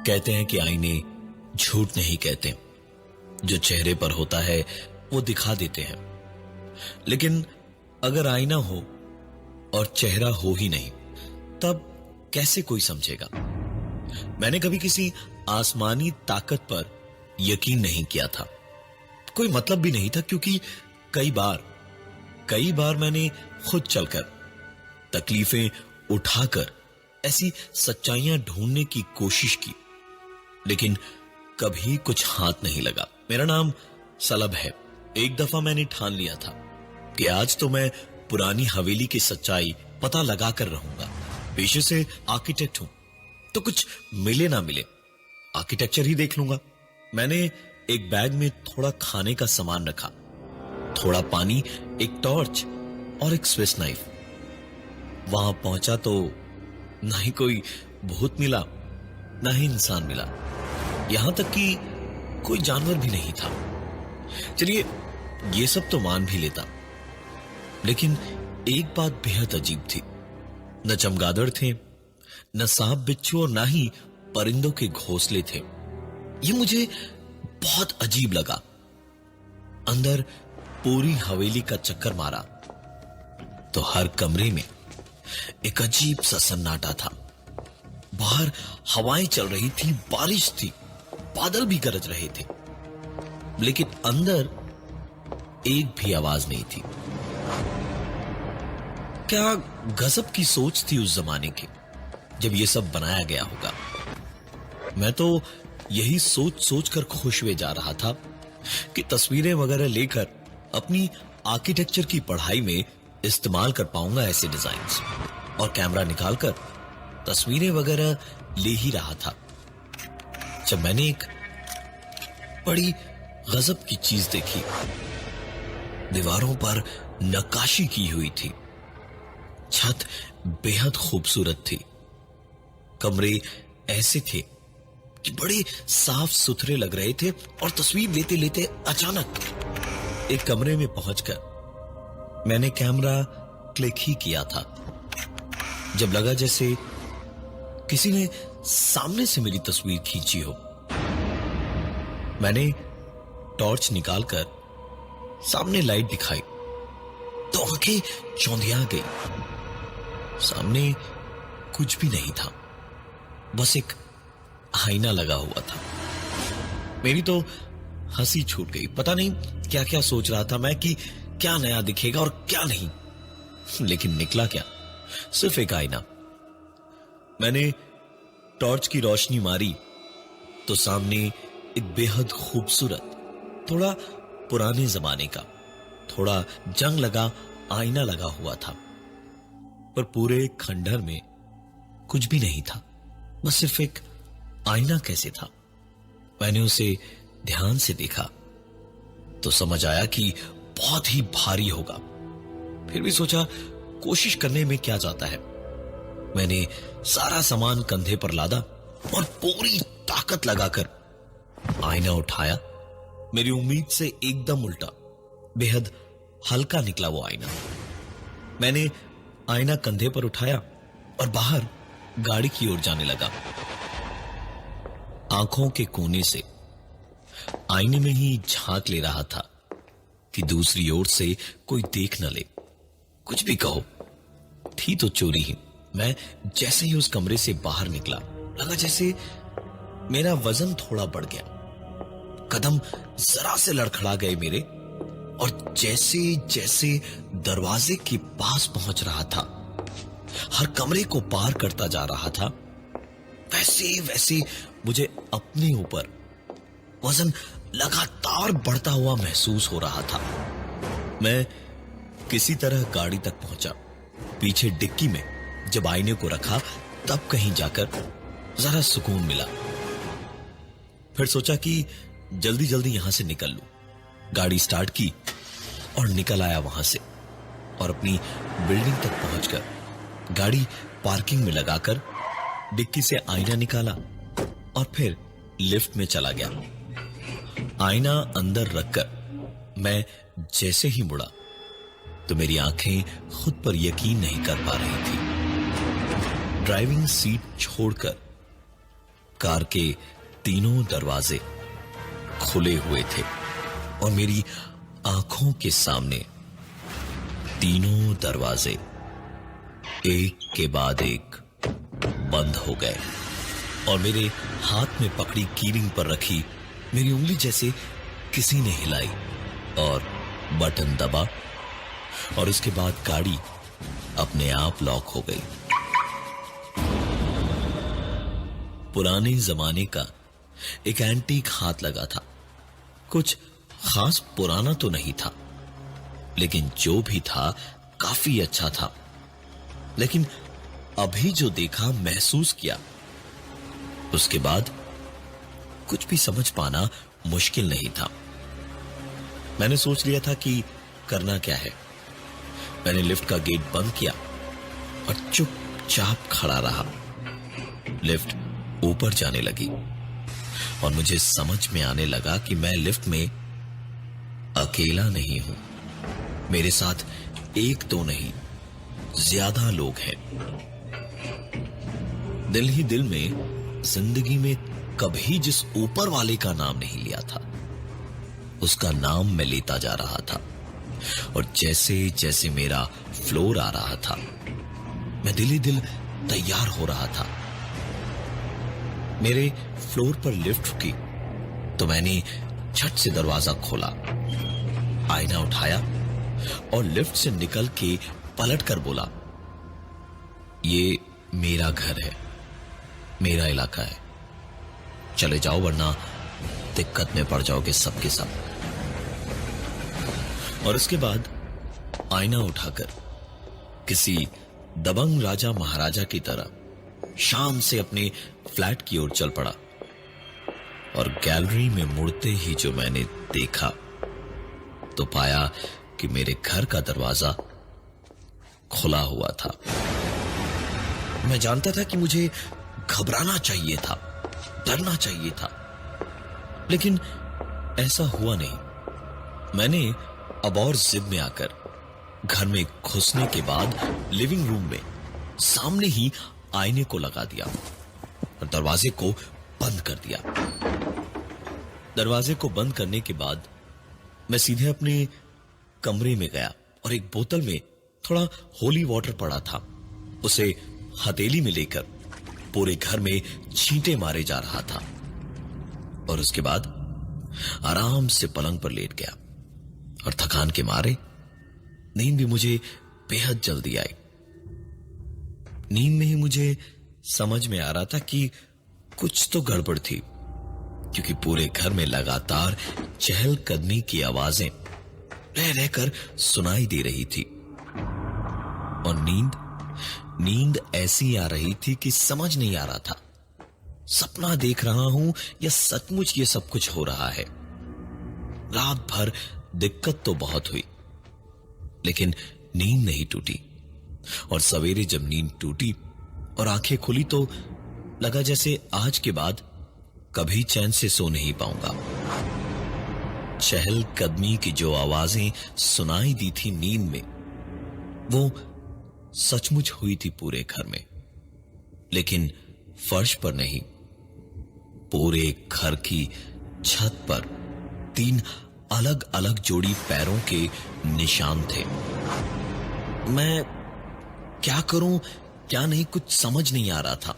कहते हैं कि आईने झूठ नहीं कहते, जो चेहरे पर होता है वो दिखा देते हैं। लेकिन अगर आईना हो और चेहरा हो ही नहीं, तब कैसे कोई समझेगा? मैंने कभी किसी आसमानी ताकत पर यकीन नहीं किया था। कोई मतलब भी नहीं था, क्योंकि कई बार मैंने खुद चलकर, तकलीफें उठाकर ऐसी सच्चाइयां ढूंढने की कोशिश की, लेकिन कभी कुछ हाथ नहीं लगा। मेरा नाम सलब है। एक दफा मैंने ठान लिया था कि आज तो मैं पुरानी हवेली की सच्चाई पता लगा कर रहूंगा। पेशे से आर्किटेक्ट हूं, तो कुछ मिले ना मिले आर्किटेक्चर ही देख लूंगा। मैंने एक बैग में थोड़ा खाने का सामान रखा, थोड़ा पानी, एक टॉर्च और एक स्विस नाइफ। वहां पहुंचा तो ना ही कोई भूत मिला, ना ही इंसान मिला, यहां तक कि कोई जानवर भी नहीं था। चलिए, ये सब तो मान भी लेता, लेकिन एक बात बेहद अजीब थी। न चमगादड़ थे, न सांप बिच्छू और ना ही परिंदों के घोंसले थे। ये मुझे बहुत अजीब लगा। अंदर पूरी हवेली का चक्कर मारा तो हर कमरे में एक अजीब सा सन्नाटा था। बाहर हवाएं चल रही थी, बारिश थी, बादल भी गरज रहे थे, लेकिन अंदर एक भी आवाज नहीं थी। क्या गजब की सोच थी उस जमाने की, जब ये सब बनाया गया होगा। मैं तो यही सोच कर खुश हुए जा रहा था कि तस्वीरें वगैरह लेकर अपनी आर्किटेक्चर की पढ़ाई में इस्तेमाल कर पाऊंगा ऐसे डिजाइन्स, और कैमरा निकालकर तस्वीरें वगैरह ले ही रहा था, जब मैंने एक बड़ी गजब की चीज देखी। दीवारों पर नक्काशी की हुई थी, छत बेहद खूबसूरत थी, कमरे ऐसे थे कि बड़े साफ सुथरे लग रहे थे, और तस्वीर लेते लेते अचानक एक कमरे में पहुंचकर मैंने कैमरा क्लिक ही किया था, जब लगा जैसे किसी ने सामने से मेरी तस्वीर खींची हो। मैंने टॉर्च निकालकर सामने लाइट दिखाई तो आंखें चौंधिया गई। सामने कुछ भी नहीं था, बस एक आईना लगा हुआ था। मेरी तो हंसी छूट गई। पता नहीं क्या क्या सोच रहा था मैं कि क्या नया दिखेगा और क्या नहीं, लेकिन निकला क्या, सिर्फ एक आईना। मैंने टॉर्च की रोशनी मारी तो सामने एक बेहद खूबसूरत, थोड़ा पुराने जमाने का, थोड़ा जंग लगा आईना लगा हुआ था, पर पूरे खंडहर में कुछ भी नहीं था, बस सिर्फ एक आईना कैसे था। मैंने उसे ध्यान से देखा तो समझ आया कि बहुत ही भारी होगा, फिर भी सोचा कोशिश करने में क्या जाता है। मैंने सारा सामान कंधे पर लादा और पूरी ताकत लगाकर आईना उठाया। मेरी उम्मीद से एकदम उल्टा, बेहद हल्का निकला वो आईना। मैंने आईना कंधे पर उठाया और बाहर गाड़ी की ओर जाने लगा। आंखों के कोने से आईने में ही झांक ले रहा था कि दूसरी ओर से कोई देख न ले। कुछ भी कहो, थी तो चोरी ही। मैं जैसे ही उस कमरे से बाहर निकला, लगा जैसे मेरा वजन थोड़ा बढ़ गया, कदम जरा से लड़खड़ा गए मेरे, और जैसे जैसे दरवाजे के पास पहुंच रहा था, हर कमरे को पार करता जा रहा था, वैसे वैसे मुझे अपने ऊपर वजन लगातार बढ़ता हुआ महसूस हो रहा था। मैं किसी तरह गाड़ी तक पहुंचा। पीछे डिक्की में जब आईने को रखा, तब कहीं जाकर जरा सुकून मिला। फिर सोचा कि जल्दी जल्दी यहां से निकल लूं। गाड़ी स्टार्ट की और निकल आया वहां से, और अपनी बिल्डिंग तक पहुंचकर गाड़ी पार्किंग में लगाकर डिक्की से आईना निकाला और फिर लिफ्ट में चला गया। आईना अंदर रखकर मैं जैसे ही मुड़ा तो मेरी आंखें खुद पर यकीन नहीं कर पा रही थी। ड्राइविंग सीट छोड़कर कार के तीनों दरवाजे खुले हुए थे और मेरी आंखों के सामने तीनों दरवाजे एक के बाद एक बंद हो गए और मेरे हाथ में पकड़ी कीलिंग पर रखी मेरी उंगली जैसे किसी ने हिलाई और बटन दबा और उसके बाद गाड़ी अपने आप लॉक हो गई। पुराने जमाने का एक एंटीक हाथ लगा था। कुछ खास पुराना तो नहीं था, लेकिन जो भी था काफी अच्छा था। लेकिन अभी जो देखा, महसूस किया, उसके बाद कुछ भी समझ पाना मुश्किल नहीं था। मैंने सोच लिया था कि करना क्या है। मैंने लिफ्ट का गेट बंद किया और चुपचाप खड़ा रहा। लिफ्ट ऊपर जाने लगी और मुझे समझ में आने लगा कि मैं लिफ्ट में अकेला नहीं हूं। मेरे साथ एक दो नहीं, ज्यादा लोग हैं। दिल ही दिल में जिंदगी में कभी जिस ऊपर वाले का नाम नहीं लिया था, उसका नाम मैं लेता जा रहा था। और जैसे जैसे मेरा फ्लोर आ रहा था, मैं दिल ही दिल तैयार हो रहा था। मेरे फ्लोर पर लिफ्ट रुकी तो मैंने झट से दरवाजा खोला, आईना उठाया और लिफ्ट से निकल के पलट कर बोला, ये मेरा घर है, मेरा इलाका है, चले जाओ वरना दिक्कत में पड़ जाओगे सबके सब। और उसके बाद आईना उठाकर किसी दबंग राजा महाराजा की तरह शान से अपने फ्लैट की ओर चल पड़ा। और गैलरी में मुड़ते ही जो मैंने देखा तो पाया कि मेरे घर का दरवाजा खुला हुआ था। मैं जानता था कि मुझे घबराना चाहिए था, डरना चाहिए था, लेकिन ऐसा हुआ नहीं। मैंने अब और जिद में आकर घर में घुसने के बाद लिविंग रूम में सामने ही आईने को लगा दिया और दरवाजे को बंद कर दिया। दरवाजे को बंद करने के बाद मैं सीधे अपने कमरे में गया और एक बोतल में थोड़ा होली वाटर पड़ा था, उसे हथेली में लेकर पूरे घर में छींटे मारे जा रहा था। और उसके बाद आराम से पलंग पर लेट गया और थकान के मारे नींद भी मुझे बेहद जल्दी आई। नींद में ही मुझे समझ में आ रहा था कि कुछ तो गड़बड़ थी, क्योंकि पूरे घर में लगातार चहलकदमी की आवाजें रह रहकर सुनाई दे रही थी। और नींद ऐसी आ रही थी कि समझ नहीं आ रहा था सपना देख रहा हूं या सचमुच ये सब कुछ हो रहा है। रात भर दिक्कत तो बहुत हुई, लेकिन नींद नहीं टूटी। और सवेरे जब नींद टूटी और आंखें खुली तो लगा जैसे आज के बाद कभी चैन से सो नहीं पाऊंगा। चहलकदमी की जो आवाजें सुनाई दी थी नींद में, वो सचमुच हुई थी पूरे घर में, लेकिन फर्श पर नहीं, पूरे घर की छत पर 3 अलग अलग जोड़ी पैरों के निशान थे। मैं क्या करूं क्या नहीं कुछ समझ नहीं आ रहा था।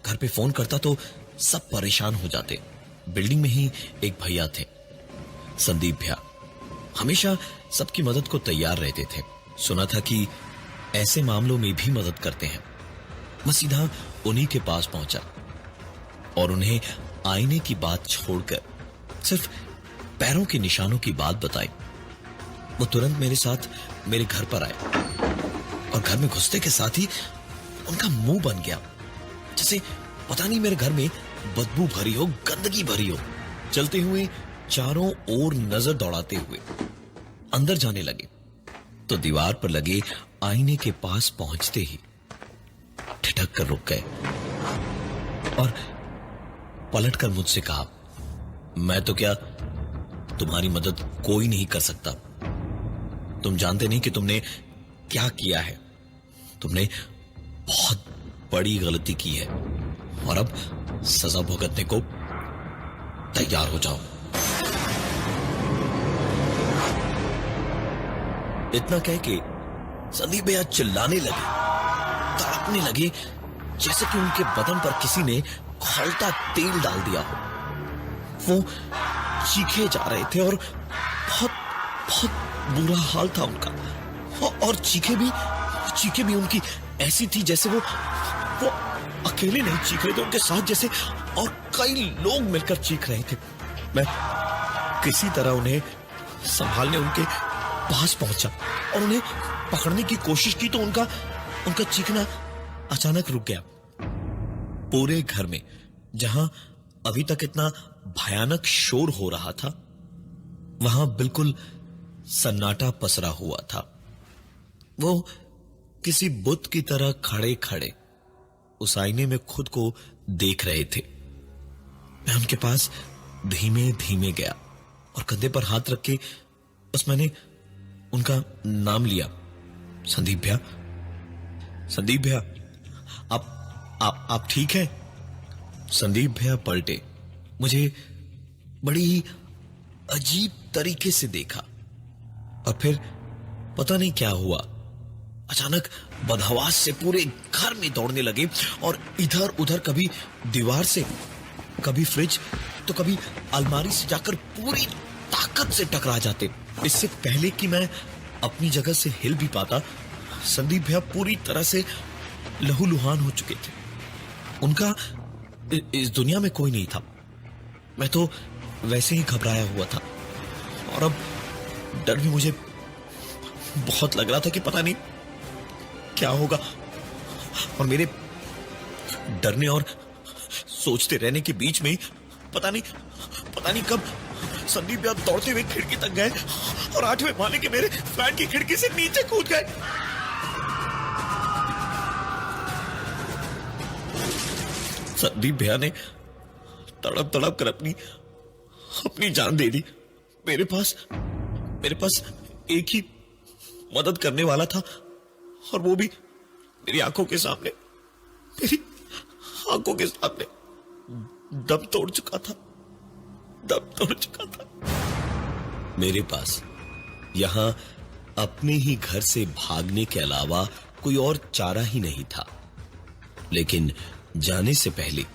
घर पे फोन करता तो सब परेशान हो जाते। बिल्डिंग में ही एक भैया थे, संदीप भैया, हमेशा सबकी मदद को तैयार रहते थे। सुना था कि ऐसे मामलों में भी मदद करते हैं। मैं सीधा उन्हीं के पास पहुंचा और उन्हें आईने की बात छोड़कर सिर्फ पैरों के निशानों की बात बताई। वो तुरंत मेरे साथ मेरे घर पर आए और घर में घुसते के साथ ही उनका मुंह बन गया, जैसे पता नहीं मेरे घर में बदबू भरी हो, गंदगी भरी हो। चलते हुए चारों ओर नजर दौड़ाते हुए अंदर जाने लगे तो दीवार पर लगे आईने के पास पहुंचते ही ठिठक कर रुक गए और पलटकर मुझसे कहा, मैं तो क्या तुम्हारी मदद कोई नहीं कर सकता। तुम जानते नहीं कि तुमने क्या किया है। तुमने बहुत बड़ी गलती की है और अब सजा भुगतने को तैयार हो जाओ। इतना कह के संदीप भैया चिल्लाने लगे, तड़पने लगे, जैसे कि उनके बदन पर किसी ने खौलता तेल डाल दिया हो। वो चीखे जा रहे थे और बहुत बहुत बुरा हाल था उनका। और चीखे भी उनकी ऐसी थी जैसे वो अकेले नहीं चीख रहे थे, उनके साथ जैसे और कई लोग मिलकर चीख रहे थे। मैं किसी तरह उन्हें संभालने उनके पास पहुंचा और उन्हें पकड़ने की कोशिश की तो उनका चीखना अचानक रुक गया। पूरे घर में जहां अभी तक इतना भयानक शोर हो रहा था, वहां बिल्कुल सन्नाटा पसरा हुआ था। वो किसी बुत की तरह खड़े खड़े उस आईने में खुद को देख रहे थे। मैं उनके पास धीमे धीमे गया और कंधे पर हाथ रख के बस मैंने उनका नाम लिया, संदीप भैया, संदीप भैया, आप ठीक हैं? संदीप भैया पलटे, मुझे बड़ी ही अजीब तरीके से देखा और फिर पता नहीं क्या हुआ, अचानक बदहवास से पूरे घर में दौड़ने लगे और इधर उधर, कभी दीवार से, कभी फ्रिज, तो कभी अलमारी से जाकर पूरी ताकत से टकरा जाते। इससे पहले कि मैं अपनी जगह से हिल भी पाता, संदीप भैया पूरी तरह से लहूलुहान हो चुके थे। उनका इस दुनिया में कोई नहीं था। मैं तो वैसे ही घबराया हुआ था और अब डर भी मुझे बहुत लग रहा था कि पता नहीं क्या होगा। और मेरे डरने और सोचते रहने के बीच में पता नहीं कब संदीप भैया दौड़ते हुए खिड़की तक गए और 8वें माले के मेरे फ्लैट की खिड़की से नीचे कूद गए। संदीप भैया ने तड़प तड़प कर अपनी जान दे दी। मेरे पास एक ही मदद करने वाला था और वो भी मेरी आंखों के सामने दम तोड़ चुका था। मेरे पास यहां अपने ही घर से भागने के अलावा कोई और चारा ही नहीं था। लेकिन जाने से पहले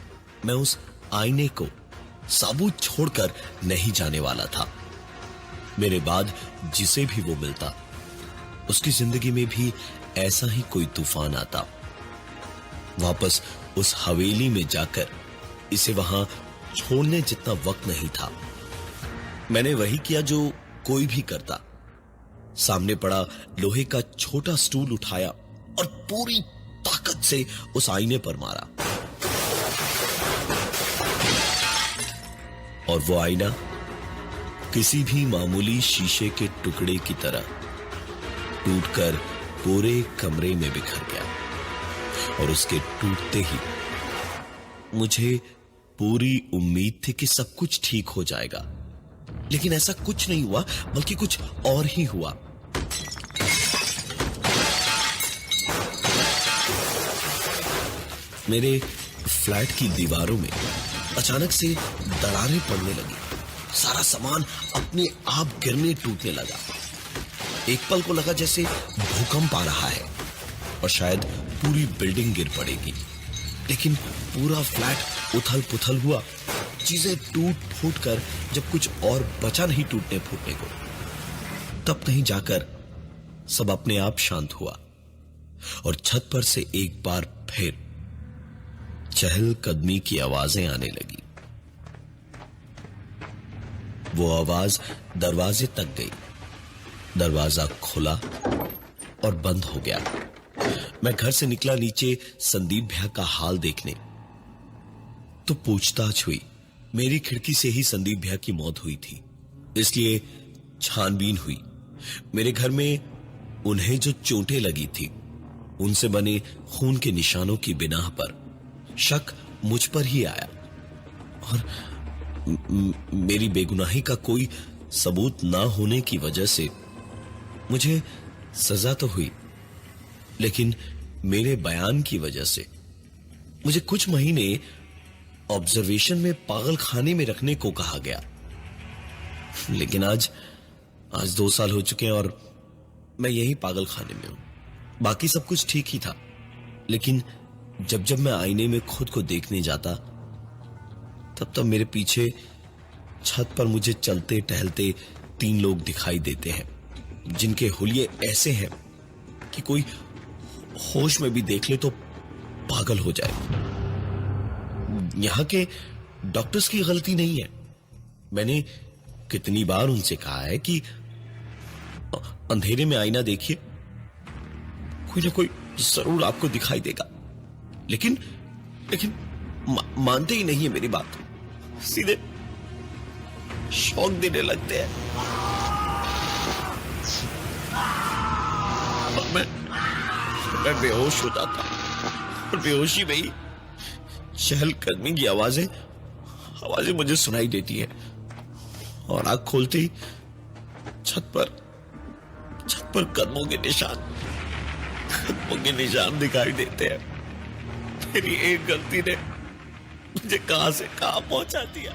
मैं उस आईने को साबुत छोड़कर नहीं जाने वाला था। मेरे बाद जिसे भी वो मिलता, उसकी जिंदगी में भी ऐसा ही कोई तूफान आता। वापस उस हवेली में जाकर इसे वहां छोड़ने जितना वक्त नहीं था। मैंने वही किया जो कोई भी करता। सामने पड़ा लोहे का छोटा स्टूल उठाया और पूरी ताकत से उस आईने पर मारा और वो आईना किसी भी मामूली शीशे के टुकड़े की तरह टूटकर पूरे कमरे में बिखर गया। और उसके टूटते ही मुझे पूरी उम्मीद थी कि सब कुछ ठीक हो जाएगा, लेकिन ऐसा कुछ नहीं हुआ, बल्कि कुछ और ही हुआ। मेरे फ्लैट की दीवारों में अचानक से दरारें पड़ने लगी। सारा सामान अपने आप गिरने टूटने लगा। एक पल को लगा जैसे भूकंप आ रहा है और शायद पूरी बिल्डिंग गिर पड़ेगी। लेकिन पूरा फ्लैट उथल पुथल हुआ। चीजें टूट फूट कर जब कुछ और बचा नहीं टूटने फूटने को, तब कहीं जाकर सब अपने आप शांत हुआ और छत पर से एक बार फिर चहलकदमी की आवाजें आने लगी। वो आवाज दरवाजे तक गई। दरवाजा खुला और बंद हो गया। मैं घर से निकला नीचे संदीप भैया का हाल देखने, तो पूछताछ हुई। मेरी खिड़की से ही संदीप भैया की मौत हुई थी, इसलिए छानबीन हुई। मेरे घर में उन्हें जो चोटें लगी थी, उनसे बने खून के निशानों की बिना पर शक मुझ पर ही आया और मेरी बेगुनाही का कोई सबूत ना होने की वजह से मुझे सजा तो हुई, लेकिन मेरे बयान की वजह से मुझे कुछ महीने ऑब्जर्वेशन में पागल खाने में रखने को कहा गया। लेकिन आज 2 साल हो चुके हैं और मैं यही पागल खाने में हूं। बाकी सब कुछ ठीक ही था, लेकिन जब जब मैं आईने में खुद को देखने जाता, तब तब मेरे पीछे छत पर मुझे चलते टहलते 3 लोग दिखाई देते हैं, जिनके हुलिये ऐसे हैं कि कोई होश में भी देख ले तो पागल हो जाए। यहां के डॉक्टर्स की गलती नहीं है। मैंने कितनी बार उनसे कहा है कि अंधेरे में आईना देखिए, कोई ना कोई जरूर आपको दिखाई देगा, लेकिन मानते ही नहीं है मेरी बात। सीधे शौक देने लगते हैं। और मैं बेहोश हो जाता और बेहोशी में ही चहलकदमी की आवाजें मुझे सुनाई देती हैं और आंख खोलते ही छत पर कदमों के निशान दिखाई देते हैं। मेरी एक गलती ने मुझे कहां से कहां पहुंचा दिया।